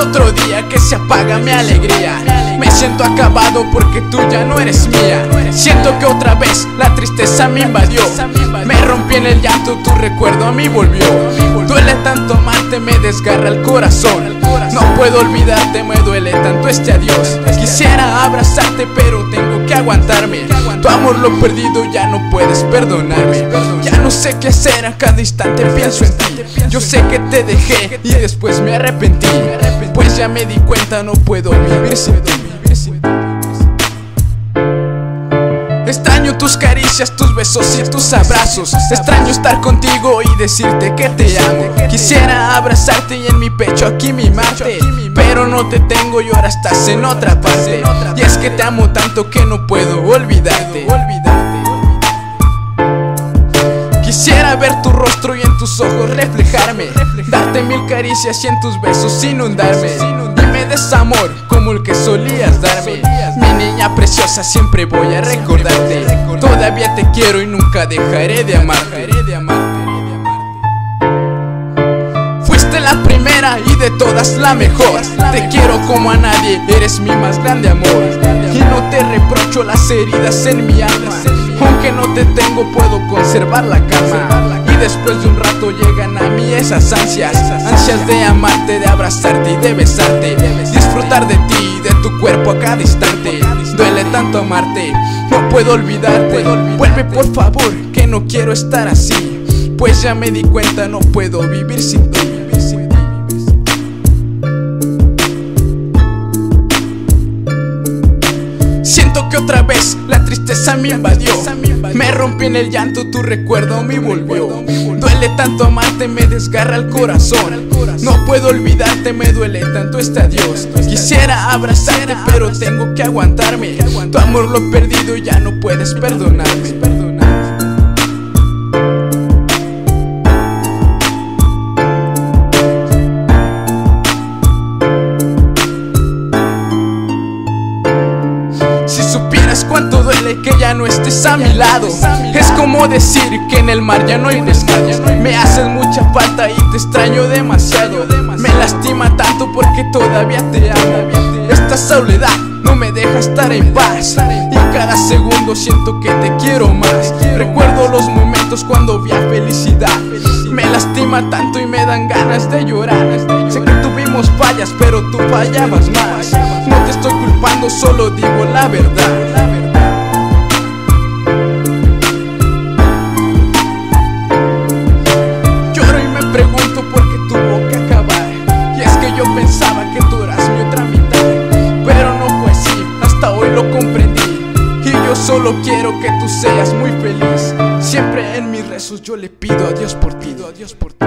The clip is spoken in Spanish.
otro día que se apaga mi alegría. Me siento acabado porque tú ya no eres mía. Siento que otra vez la tristeza me invadió. Me rompí en el llanto, tu recuerdo a mí volvió. Duele tanto amarte, me desgarra el corazón. No puedo olvidarte, me duele tanto este adiós. Quisiera abrazarte pero tengo que aguantarme. Tu amor lo he perdido, ya no puedes perdonarme. Ya no sé qué hacer, a cada instante pienso en ti. Yo sé que te dejé y después me arrepentí, pues ya me di cuenta, no puedo vivir sin ti. Extraño tus caricias, tus besos y tus abrazos. Extraño estar contigo y decirte que te amo. Quisiera abrazarte y en mi pecho aquí mimarte, pero no te tengo y ahora estás en otra parte. Y es que te amo tanto que no puedo olvidarte. Quisiera ver tu rostro y en tus ojos reflejarme, darte mil caricias y en tus besos inundarme. Y me des amor como el que solías darme. Mi niña preciosa, siempre voy a recordarte. Todavía te quiero y nunca dejaré de amarte. Fuiste la primera y de todas la mejor. Te quiero como a nadie, eres mi más grande amor. Y no te reprocho las heridas en mi alma. Aunque no te tengo, puedo conservar la calma. Y después de un rato llegan a mí esas ansias. Ansias de amarte, de abrazarte y de besarte. Disfrutar de ti, de tu cuerpo a cada instante. Duele tanto amarte, no puedo olvidarte. Vuelve por favor, que no quiero estar así, pues ya me di cuenta, no puedo vivir sin ti. Siento que otra vez la tristeza me invadió. Me rompí en el llanto, tu recuerdo a mí volvió. Duele tanto amarte, me desgarra el corazón. No puedo olvidarte, me duele tanto este adiós. Quisiera abrazarte pero tengo que aguantarme. Tu amor lo he perdido y ya no puedes perdonarme. Cuánto duele que ya no estés a mi lado. Es como decir que en el mar ya no hay pescado. Me haces mucha falta y te extraño demasiado. Me lastima tanto porque todavía te amo. Esta soledad no me deja estar en paz, y cada segundo siento que te quiero más. Recuerdo los momentos cuando había felicidad. Me lastima tanto y me dan ganas de llorar. Sé que tuvimos fallas pero tú fallabas más. No te estoy culpando, solo digo la verdad. Lloro y me pregunto por qué tuvo que acabar. Y es que yo pensaba que tú eras mi otra mitad, pero no fue así, hasta hoy lo comprendí. Y yo solo quiero que tú seas muy feliz. Siempre en mis rezos yo le pido a Dios por ti, a Dios por ti.